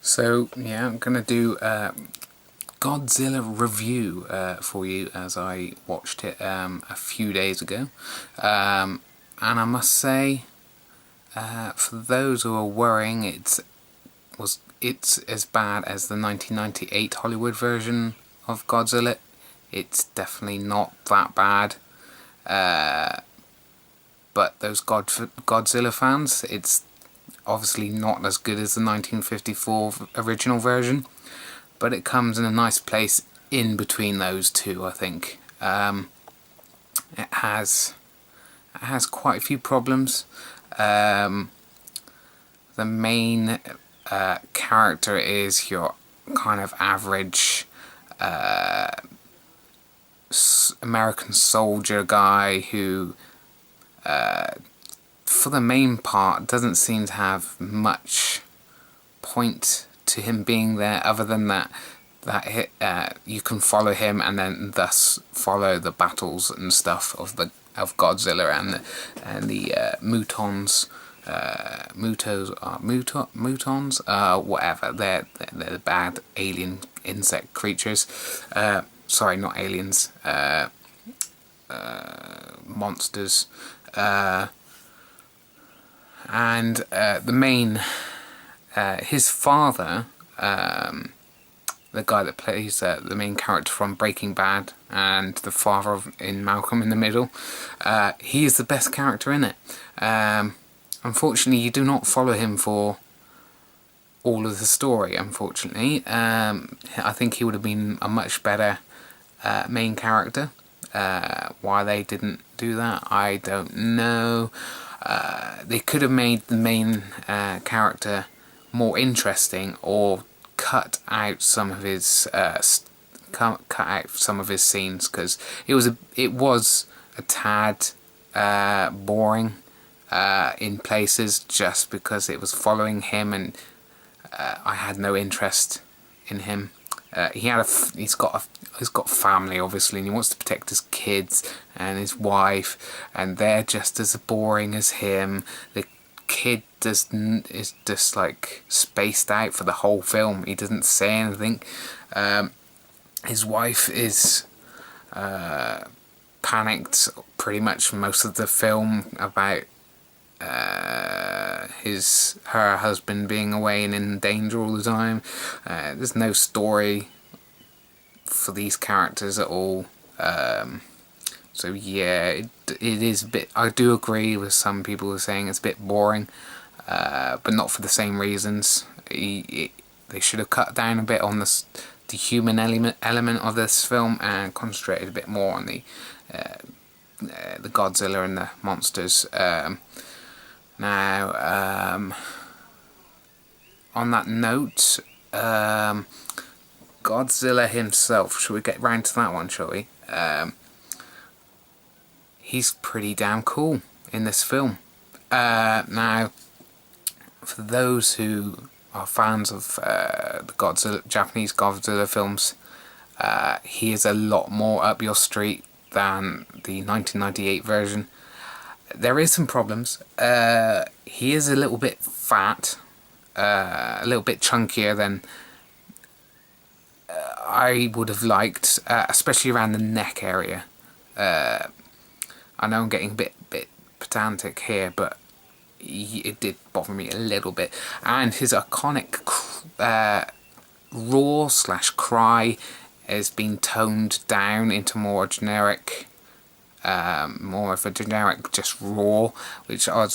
So yeah, I'm gonna do a Godzilla review for you as I watched it a few days ago, and I must say, for those who are worrying, it's as bad as the 1998 Hollywood version of Godzilla. It's definitely not that bad. But those Godzilla fans, it's obviously not as good as the 1954 original version, but it comes in a nice place in between those two, I think. It has quite a few problems. The main character is your kind of average American soldier guy who, for the main part, doesn't seem to have much point to him being there, other than that you can follow him and then thus follow the battles and stuff of Godzilla and the mutons. Mutons, whatever. They're the bad alien insect creatures. Sorry, not aliens. Monsters. And the main, his father, the guy that plays the main character from Breaking Bad and the father in Malcolm in the Middle, he is the best character in it. Unfortunately, you do not follow him for all of the story, unfortunately. I think he would have been a much better main character. Why they didn't do that, I don't know. They could have made the main character more interesting, or cut out some of his scenes, because it was a tad boring in places, just because it was following him, and I had no interest in him. He's got family, obviously, and he wants to protect his kids and his wife, and they're just as boring as him. The kid is just like spaced out for the whole film. He doesn't say anything. His wife is panicked pretty much most of the film about her husband being away and in danger all the time. There's no story for these characters at all. So yeah, it is a bit. I do agree with some people who are saying it's a bit boring, but not for the same reasons. They should have cut down a bit on the human element of this film and concentrated a bit more on the Godzilla and the monsters. Now, on that note, Godzilla himself, shall we get round to that one, shall we? He's pretty damn cool in this film. Now, for those who are fans of the Japanese Godzilla films, he is a lot more up your street than the 1998 version. There is some problems. He is a little bit fat, a little bit chunkier than I would have liked, especially around the neck area. I know I'm getting a bit pedantic here, but it did bother me a little bit. And his iconic roar/cry has been toned down into more generic. More of a generic just roar, which I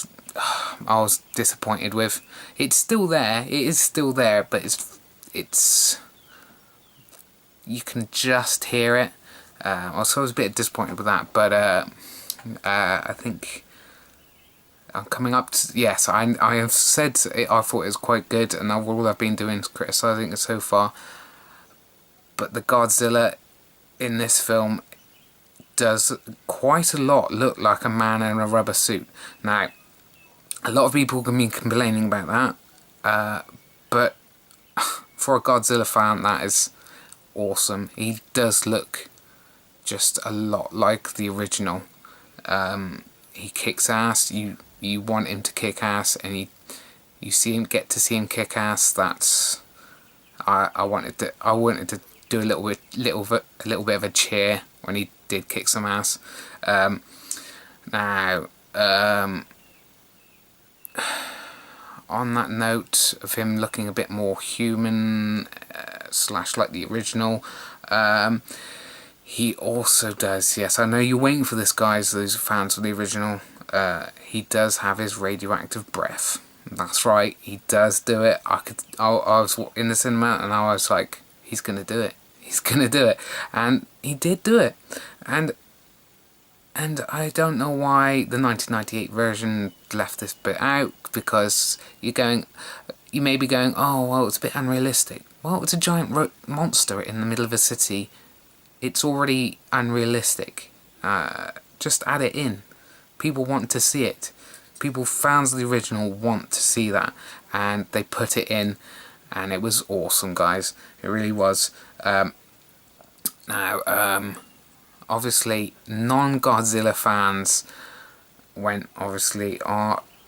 was disappointed with. It's still there. It is still there, but it's you can just hear it. I was a bit disappointed with that, but I think I'm coming up to, yes, I have said I thought it was quite good, and all I've been doing is criticising it so far. But the Godzilla in this film does quite a lot look like a man in a rubber suit. Now, a lot of people can be complaining about that, but for a Godzilla fan, that is awesome. He does look just a lot like the original. He kicks ass. You want him to kick ass, and you get to see him kick ass. That's I wanted to do a little bit of a cheer when he did kick some ass. Now, on that note of him looking a bit more human slash like the original, he also does, yes, I know you're waiting for this, guys, those fans of the original, he does have his radioactive breath. That's right, he does do it. I was in the cinema and I was like, he's gonna do it, he's gonna do it, and he did do it. And I don't know why the 1998 version left this bit out, because you may be going, oh well, it's a bit unrealistic. Well, it's a giant monster in the middle of a city. It's already unrealistic. Just add it in. People want to see it. People, fans of the original, want to see that, and they put it in, and it was awesome, guys. It really was. Now, obviously, non-Godzilla fans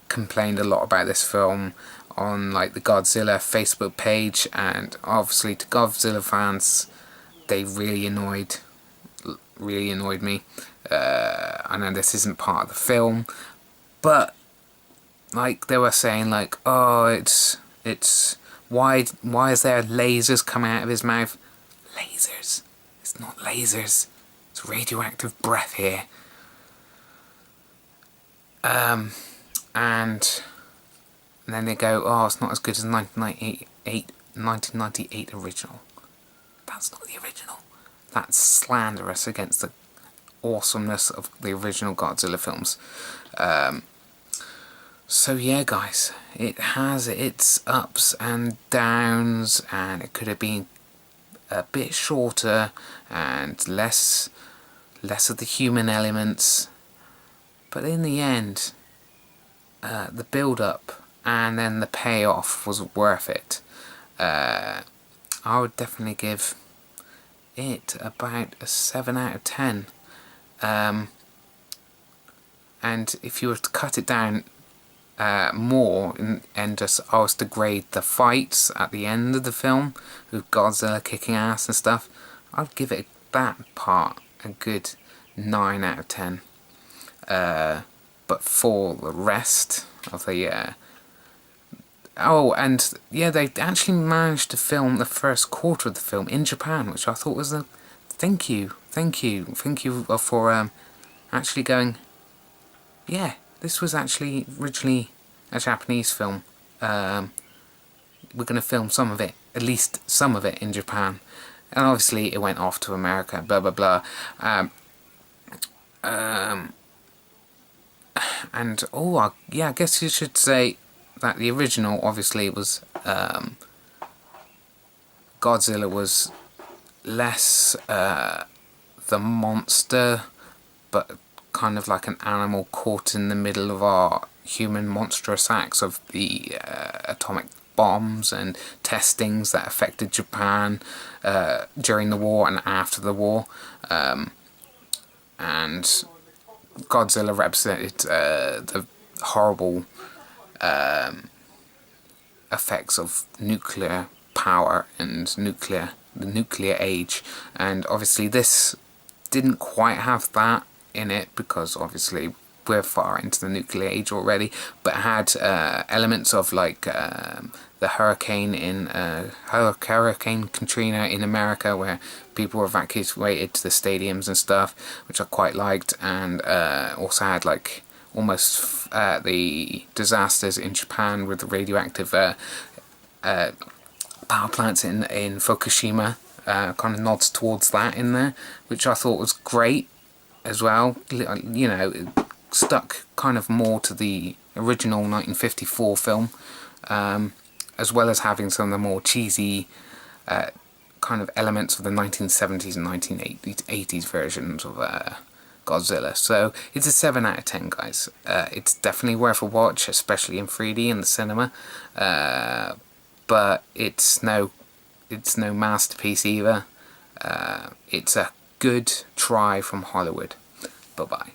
complained a lot about this film on like the Godzilla Facebook page, and obviously to Godzilla fans, they really annoyed me. I know this isn't part of the film, but like they were saying like, oh, it's why is there lasers coming out of his mouth? Lasers? It's not lasers. It's radioactive breath here. And then they go, oh, it's not as good as 1998 original. That's not the original. That's slanderous against the awesomeness of the original Godzilla films. So yeah, guys, it has its ups and downs, and it could have been a bit shorter and less of the human elements, but in the end, the build-up and then the payoff was worth it. I would definitely give it about a 7 out of 10. And if you were to cut it down more and just I was to grade the fights at the end of the film with Godzilla kicking ass and stuff, I'd give it that part a good 9 out of 10. But for the rest of the oh, and yeah, they actually managed to film the first quarter of the film in Japan, which I thought was a thank you for actually going, yeah, this was actually originally a Japanese film. We're going to film some of it, at least some of it, in Japan. And obviously it went off to America, blah blah blah. And yeah, I guess you should say that the original obviously was Godzilla was less the monster, but kind of like an animal caught in the middle of our human monstrous acts of the atomic bombs and testings that affected Japan during the war and after the war. And Godzilla represented the horrible effects of nuclear power and the nuclear age, and obviously this didn't quite have that in it because obviously we're far into the nuclear age already, but it had elements of like the hurricane Katrina in America, where people were evacuated to the stadiums and stuff, which I quite liked, and also had like almost the disasters in Japan with the radioactive power plants in Fukushima. Kind of nods towards that in there, which I thought was great as well. You know, it stuck kind of more to the original 1954 film, as well as having some of the more cheesy kind of elements of the 1970s and 1980s versions of Godzilla. So it's a 7 out of 10, guys. It's definitely worth a watch, especially in 3D in the cinema. But it's no masterpiece either. It's a good try from Hollywood. Bye bye.